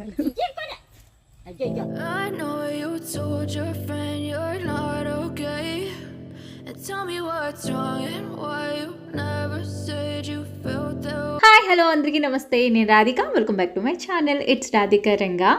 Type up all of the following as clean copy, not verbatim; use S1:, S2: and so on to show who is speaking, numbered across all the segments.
S1: I know you told your friend you're not okay, and tell me what's wrong and why you never said you felt that.
S2: Hi hello అందరికీ నమస్తే. నేను Radhika. Welcome back to my channel. It's Radhika Ranga.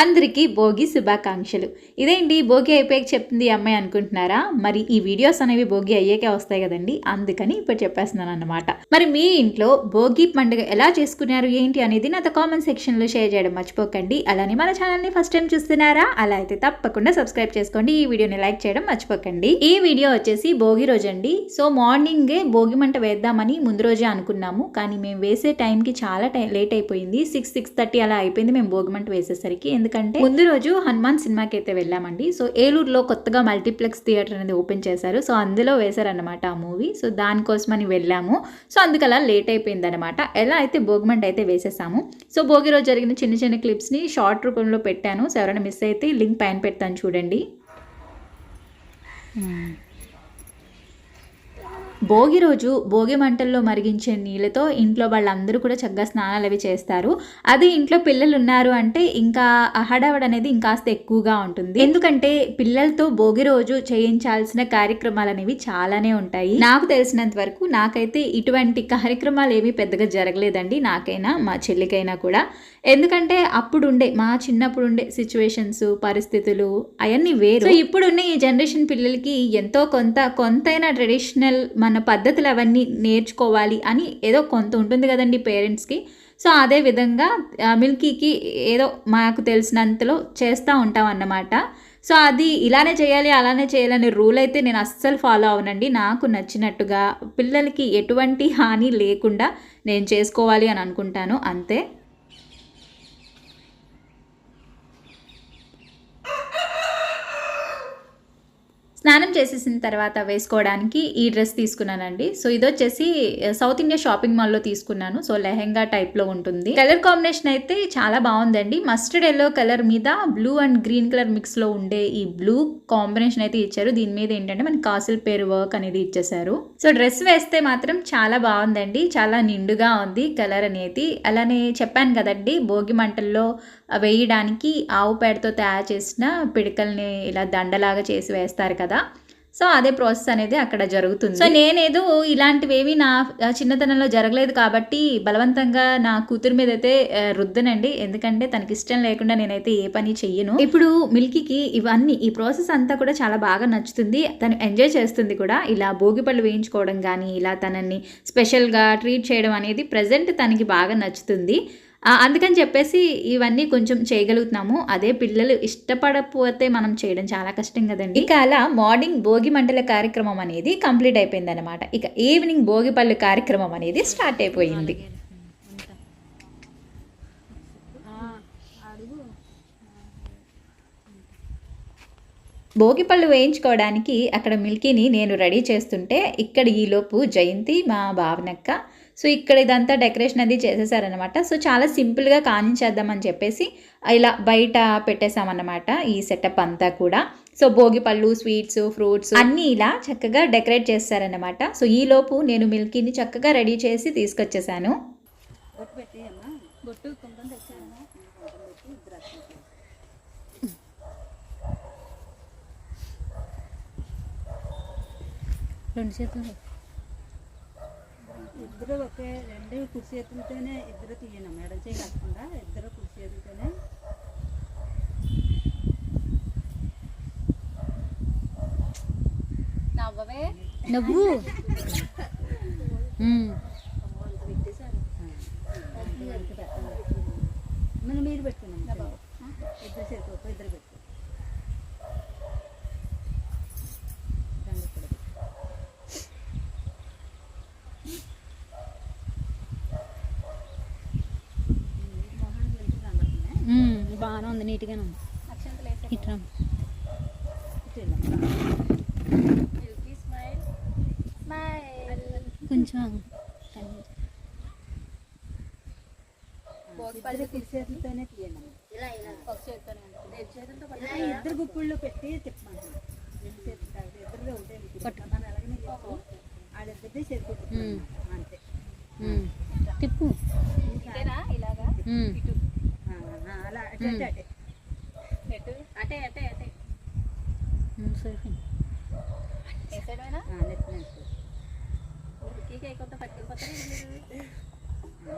S2: అందరికీ భోగి శుభాకాంక్షలు. ఇదేంటి భోగి అయిపోయాక చెప్తుంది అమ్మాయి అనుకుంటున్నారా? మరి ఈ వీడియోస్ అనేవి భోగి అయ్యాకే వస్తాయి కదండి, అందుకని ఇప్పుడు చెప్పేస్తున్నాను అన్నమాట. మరి మీ ఇంట్లో భోగి పండుగ ఎలా చేసుకున్నారు ఏంటి అనేది నాతో కామెంట్ సెక్షన్లో షేర్ చేయడం మర్చిపోకండి. అలానే మన ఛానల్ని ఫస్ట్ టైం చూస్తున్నారా? అలా అయితే తప్పకుండా సబ్స్క్రైబ్ చేసుకోండి. ఈ వీడియోని లైక్ చేయడం మర్చిపోకండి. ఈ వీడియో వచ్చేసి భోగి రోజు అండి. సో మార్నింగే భోగి మంట వేద్దామని ముందు రోజే అనుకున్నాము, కానీ మేము వేసే టైంకి చాలా లేట్ అయిపోయింది. 6:30 అలా అయిపోయింది మేము భోగి మంట వేసేసరికి. ఎందుకంటే ముందు రోజు హనుమాన్ సినిమాకి అయితే వెళ్ళామండి. సో ఏలూరులో కొత్తగా మల్టీప్లెక్స్ థియేటర్ అనేది ఓపెన్ చేశారు. సో అందులో వేశారనమాట ఆ మూవీ. సో దానికోసమని వెళ్ళాము. సో అందుకు అలా లేట్ అయిపోయింది అనమాట. ఎలా అయితే భోగిమంట అయితే వేసేసాము. సో భోగి రోజు జరిగిన చిన్న చిన్న క్లిప్స్ని షార్ట్ రూపంలో పెట్టాను. సో ఎవరైనా మిస్ అయితే లింక్ పైన పెడతాను చూడండి. భోగి రోజు భోగి మంటల్లో మరిగించే నీళ్ళతో ఇంట్లో వాళ్ళందరూ కూడా చక్కగా స్నానాలు అవి చేస్తారు. అది ఇంట్లో పిల్లలు ఉన్నారు అంటే ఇంకా హడావడి అనేది ఇంకాస్త ఎక్కువగా ఉంటుంది. ఎందుకంటే పిల్లలతో భోగి రోజు చేయించాల్సిన కార్యక్రమాలు అనేవి చాలానే ఉంటాయి. నాకు తెలిసినంత వరకు నాకైతే ఇటువంటి కార్యక్రమాలు ఏమీ పెద్దగా జరగలేదండి, నాకైనా మా చెల్లికైనా కూడా. ఎందుకంటే అప్పుడు ఉండే మా చిన్నప్పుడు ఉండే సిచ్యువేషన్స్, పరిస్థితులు అవన్నీ వేరు. ఇప్పుడున్న ఈ జనరేషన్ పిల్లలకి ఎంతో కొంతైనా ట్రెడిషనల్ మన పద్ధతులు అవన్నీ నేర్చుకోవాలి అని ఏదో కొంత ఉంటుంది కదండి పేరెంట్స్కి. సో అదే విధంగా మిల్కీకి ఏదో మాకు తెలిసినంతలో చేస్తూ ఉంటాం అన్నమాట. సో అది ఇలానే చేయాలి అలానే చేయాలనే రూల్ అయితే నేను అస్సలు ఫాలో అవనండి. నాకు నచ్చినట్టుగా పిల్లలకి ఎటువంటి హాని లేకుండా నేను చేసుకోవాలి అని అనుకుంటాను, అంతే. స్నానం చేసేసిన తర్వాత వేసుకోవడానికి ఈ డ్రెస్ తీసుకున్నానండి. సో ఇది వచ్చేసి సౌత్ ఇండియా షాపింగ్ మాల్లో తీసుకున్నాను. సో లెహెంగా టైప్లో ఉంటుంది. కలర్ కాంబినేషన్ అయితే చాలా బాగుందండి. మస్టర్డ్ ఎల్లో కలర్ మీద బ్లూ అండ్ గ్రీన్ కలర్ మిక్స్లో ఉండే ఈ బ్లూ కాంబినేషన్ అయితే ఇచ్చారు. దీని మీద ఏంటంటే మనకి కాసుల పేరు వర్క్ అనేది ఇచ్చేసారు. సో డ్రెస్ వేస్తే మాత్రం చాలా బాగుందండి, చాలా నిండుగా ఉంది కలర్ అనేది. అలానే చెప్పాను కదండి భోగి మంటల్లో వేయడానికి ఆవు పేడతో తయారు చేసిన పిడికల్ని ఇలా దండలాగా చేసి వేస్తారు కదా. సో అదే ప్రాసెస్ అనేది అక్కడ జరుగుతుంది. సో నేనేదో ఇలాంటివేవి నా చిన్నతనంలో జరగలేదు కాబట్టి బలవంతంగా నా కూతురు మీద అయితే రుద్దనండి. ఎందుకంటే తనకి ఇష్టం లేకుండా నేనైతే ఏ పని చెయ్యను. ఇప్పుడు మిల్కీకి ఇవన్నీ ఈ ప్రాసెస్ అంతా కూడా చాలా బాగా నచ్చుతుంది. తను ఎంజాయ్ చేస్తుంది కూడా. ఇలా భోగిపళ్ళు వేయించుకోవడం కానీ ఇలా తనని స్పెషల్గా ట్రీట్ చేయడం అనేది ప్రజెంట్ తనకి బాగా నచ్చుతుంది. అందుకని చెప్పేసి ఇవన్నీ కొంచెం చేయగలుగుతున్నాము. అదే పిల్లలు ఇష్టపడకపోతే మనం చేయడం చాలా కష్టం కదండి. ఇక అలా మార్నింగ్ భోగి మంటల కార్యక్రమం అనేది కంప్లీట్ అయిపోయింది అనమాట. ఇక ఈవినింగ్ భోగి పళ్ళు కార్యక్రమం అనేది స్టార్ట్ అయిపోయింది. భోగిపళ్ళు వేయించుకోవడానికి అక్కడ మిల్కీని నేను రెడీ చేస్తుంటే ఇక్కడ ఈలోపు జయంతి మా భావనక్క సో ఇక్కడ ఇదంతా డెకరేషన్ అది చేసేసారనమాట. సో చాలా సింపుల్గా కానించేద్దామని చెప్పేసి ఇలా బయట పెట్టేసామన్నమాట ఈ సెటప్ అంతా కూడా. సో భోగిపళ్ళు, స్వీట్స్, ఫ్రూట్స్ అన్నీ ఇలా చక్కగా డెకరేట్ చేస్తారనమాట. సో ఈలోపు నేను మిల్కీని చక్కగా రెడీ చేసి తీసుకొచ్చేసాను.
S3: ఇద్దరు ఒకే రెండు కుర్చీ చేతులతోనే ఇద్దరు తీయను, మేడం చేయి కాకుండా ఇద్దరు కుర్చీ చేతులతోనే.
S4: నవ్వు
S3: మనం మీరు పెట్టుకున్నాం ఇద్దరు చేతులతో ఇద్దరు పెట్టు.
S4: బాగానే ఉంది, నీట్గానే ఉంది. ఇట్రా కొంచెం
S3: ఇద్దరు గుప్పుల్లో పెట్టి తిప్పమంటారు. ఇద్దరుగా ఉంటాయి ఆడిద్దరిదే చేరుకుంటు అంతే.
S4: తిప్పు
S3: అలా అటే అటే అటే
S4: సరే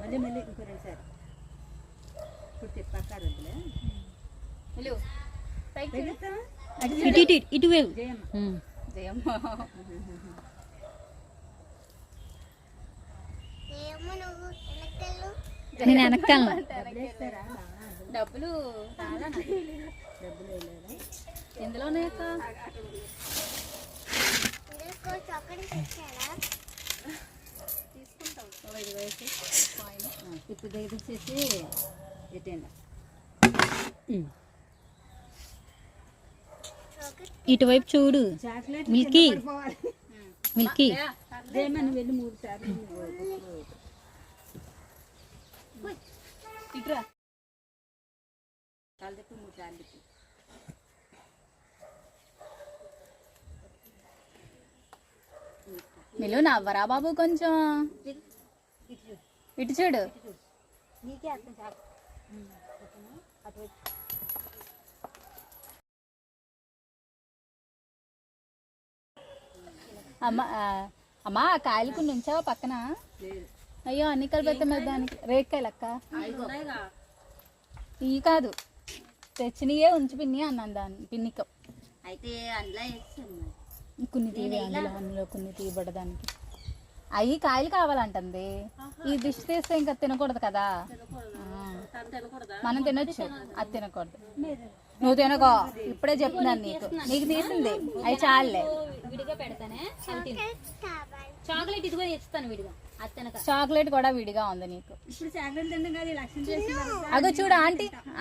S3: మళ్ళీ మళ్ళీ ఇంకో 2 సార్లు ఇప్పుడు తిప్పాక వద్దులే
S4: ఇటు ఇటు ఇటు వేవు
S3: జయమ్మ
S4: నేను వెనకాలను
S3: డబ్బులు ఎందులోనే ఇప్పుడు దగ్గర ఎట్టేయండి
S4: ఇటువైపు చూడు
S3: చాక్లెట్
S4: మిల్కీ మిల్కీ
S3: జయమని వెళ్ళి 3 సార్లు ఇట్రా కాలు తిప్పి 3 సార్లు తిప్పి
S2: మిలు నవ్వరా బాబు కొంచెం ఇటు చూడు
S3: నీకే అర్థం చాలు అటువైపు
S2: అమ్మా కాయలకు నుంచావా పక్కన అయ్యో అన్ని కలిపి మీద దానికి రేక్కాయలు అక్క ఇవి కాదు తెచ్చినయే ఉంచి పిన్ని అన్నాను దాన్ని పిన్నిక
S3: అయితే అందులో వేస్తాను
S2: కొన్ని తీవి అందులో కొన్ని తీయబడదానికి అవి కాయలు కావాలంటుంది ఈ దిష్టి తీస్తే ఇంకా తినకూడదు కదా మనం తినొచ్చు అది తినకూడదు నువ్వు తినకో ఇప్పుడే చెప్తున్నాను నీకు నీకు తీసింది అవి చాలులే
S4: విడిగా పెడతానే చాక్లెట్ ఇదిగో ఇస్తాను విడిగా అది తినక
S2: చాక్లెట్ కూడా విడిగా ఉంది నీకు
S3: ఇప్పుడు చాక్లెట్ తింటాం కదా లక్ష్యం చేసి
S2: అగో చూడు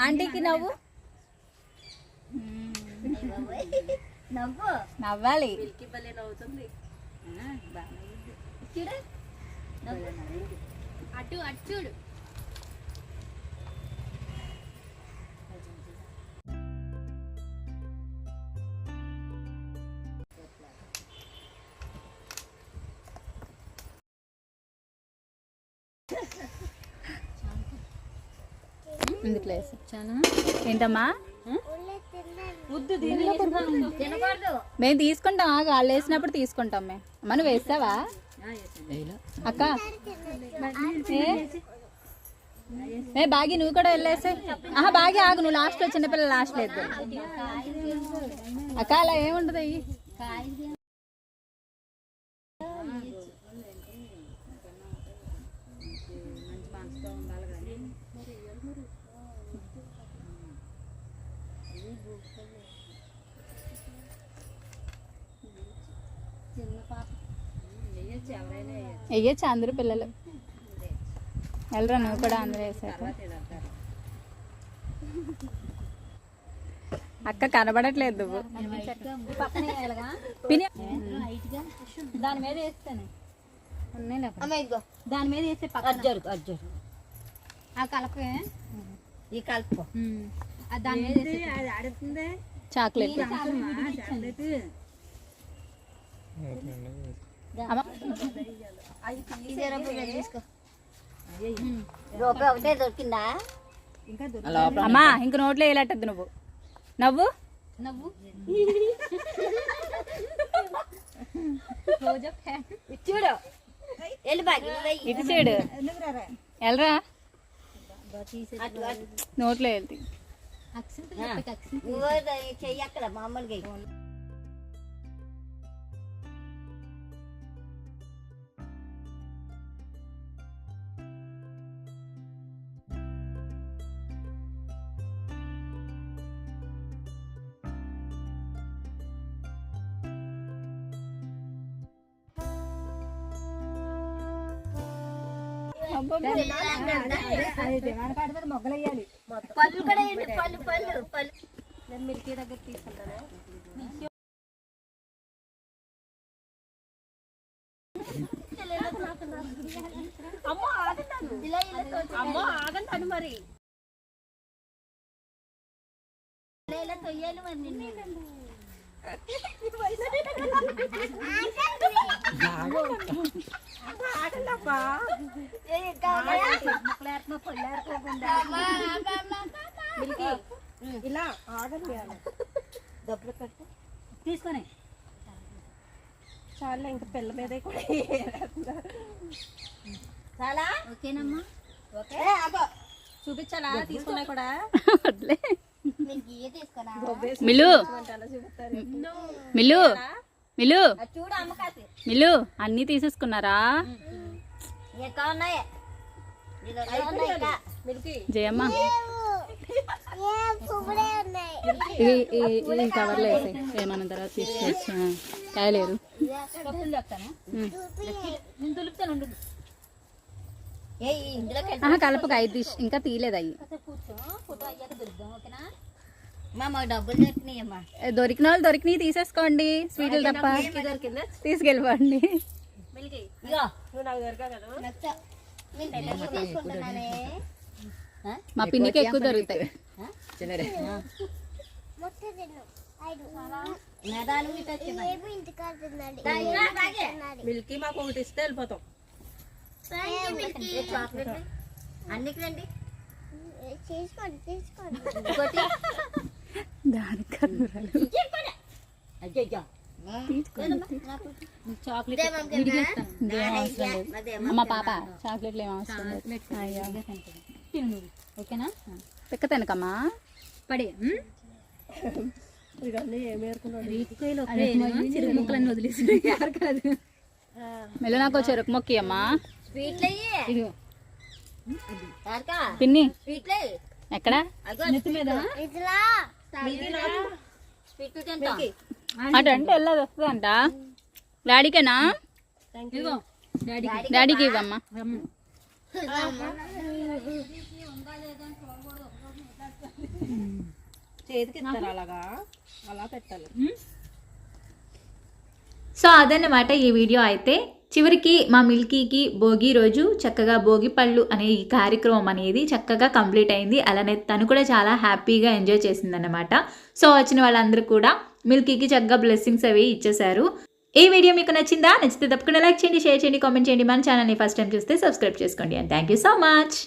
S2: ఆంటీకి నవ్వు నవ్వాలి
S3: భలే నవ్వుతుంది
S4: చూడు అటు అటు చూడు
S2: ఇందులో ఏంటమ్మా మేము తీసుకుంటాం వాళ్ళు వేసినప్పుడు తీసుకుంటాం మేము మనం వేస్తావా అక్క బాగి నువ్వు కూడా వెళ్ళేసే బాగి ఆగు నువ్వు లాస్ట్ లో చిన్నపిల్లలు లాస్ట్ లేదు అక్క అలా ఏముంటది అయ్యి వెయ్యొచ్చు అందరూ పిల్లలు వెళ్ళరా నువ్వు కూడా అందరూ వేసారు అక్క కనబడట్లేదు నువ్వు
S4: దాని మీద వేస్తాను దాని మీద వేస్తే అజ్జరు ఆ కలపే
S3: ఈ కలుపు
S4: దాని మీద
S3: ఆడుతుంది
S2: చాక్లెట్
S3: రూపాయి ఒకటే దొరికిందా
S2: అమ్మా ఇంక నోట్లో వేయలేటద్దు నువ్వు నవ్వు
S4: నవ్వు
S3: చూడు
S2: ఇటు సైడు వెళ్ళరా నోట్లో వెళ్తాయి
S3: చెయ్యి అక్కడ మామూలుగా మొగ్గలు వేయాలి పళ్ళు కూడా పళ్ళు పళ్ళు పళ్ళు నేను మిల్కీ దగ్గర తీసుకుంటాను అమ్మో ఆగంటాను మరి ఇలా తొయ్యాలి మరి నిన్ను ఆగండప్పా మిల్కీ ఇలా ఆగండి డబ్బులు కట్టు
S4: తీసుకొని
S3: చాలా ఇంకా పిల్ల మీదే కూడా చాలా
S4: ఓకేనమ్మా
S3: ఓకే చూపించాలా తీసుకున్నా కూడా
S5: మిలు మిలు మిలు
S3: చూడు అమ్మకాసి
S5: మిలు అన్నీ తీసేసుకున్నారా
S3: ఇంకా ఉన్నాయి మిల్కీ
S5: జయమ్మ ఈ కవర్లో వేసాయి ఏమన్నా తర్వాత తీసుకోవచ్చు కాయలేరు
S4: కప్పులు చెప్తాను నేను దులుపుతాను ఉండు
S5: కలపక ఐదు ఇంకా తీయలేదు అయ్యి
S4: కూర్చో ఫోటో అయ్యాక దులుపుదాం ఓకేనా
S3: మాకు డబ్బులు దొరికినాయమ్మా
S5: దొరికిన వాళ్ళు దొరికినవి తీసేసుకోండి స్వీట్లు తప్ప తీసుకెళ్ళిపోండి
S3: మిల్కీ ఇగో నువ్వు నాకు దొరకా కదా
S5: మా పిన్నికి ఎక్కువ దొరుకుతాయి
S3: మిల్కీ మాకు ఒకటి ఇస్తే వెళ్ళిపోతాం అన్నికి రండి
S4: చాక్లెట్
S5: అమ్మ పాప చాక్లెట్లు ఏం అవసరం లేదు
S4: తిను ఓకేనా
S5: పిక్క తినకమ్మా
S4: పడే
S3: ఇవన్నీ ఏమేరుకున్నాడు
S4: చిరుగు ముక్కలన్నీ వదిలేసి యారు కాదు
S5: మెల్ల నాకు చెరుకు మొక్కి అమ్మా
S3: స్వీట్లు
S4: ఇదిగో
S5: పిన్ని
S3: స్వీట్లు
S5: ఎక్కడ
S4: నెత్తి మీద
S3: స్వీట్లు తింటా
S5: అటు అంటే వెళ్ళదు వస్తుందంట డాడీకేనా
S4: ఇదిగో డాడీ
S5: డాడీకి ఇవ్వమ్మా
S3: చేతికి ఇస్తారు అలాగా అలా పెట్టాలి
S2: సో అదన్నమాట ఈ వీడియో అయితే చివరికి మా మిల్కీకి భోగి రోజు చక్కగా భోగి పళ్ళు అనే ఈ కార్యక్రమం అనేది చక్కగా కంప్లీట్ అయింది. అలానే తను కూడా చాలా హ్యాపీగా ఎంజాయ్ చేసిందన్నమాట. సో వచ్చిన వాళ్ళందరూ కూడా మిల్కీకి చక్కగా బ్లెస్సింగ్స్ అవి ఇచ్చేశారు. ఈ వీడియో మీకు నచ్చిందా? నచ్చితే తప్పకుండా లైక్ చేయండి, షేర్ చేయండి, కామెంట్ చేయండి. మన ఛానల్ని ఫస్ట్ టైం చూస్తే సబ్స్క్రైబ్ చేసుకోండి. And thank you so much.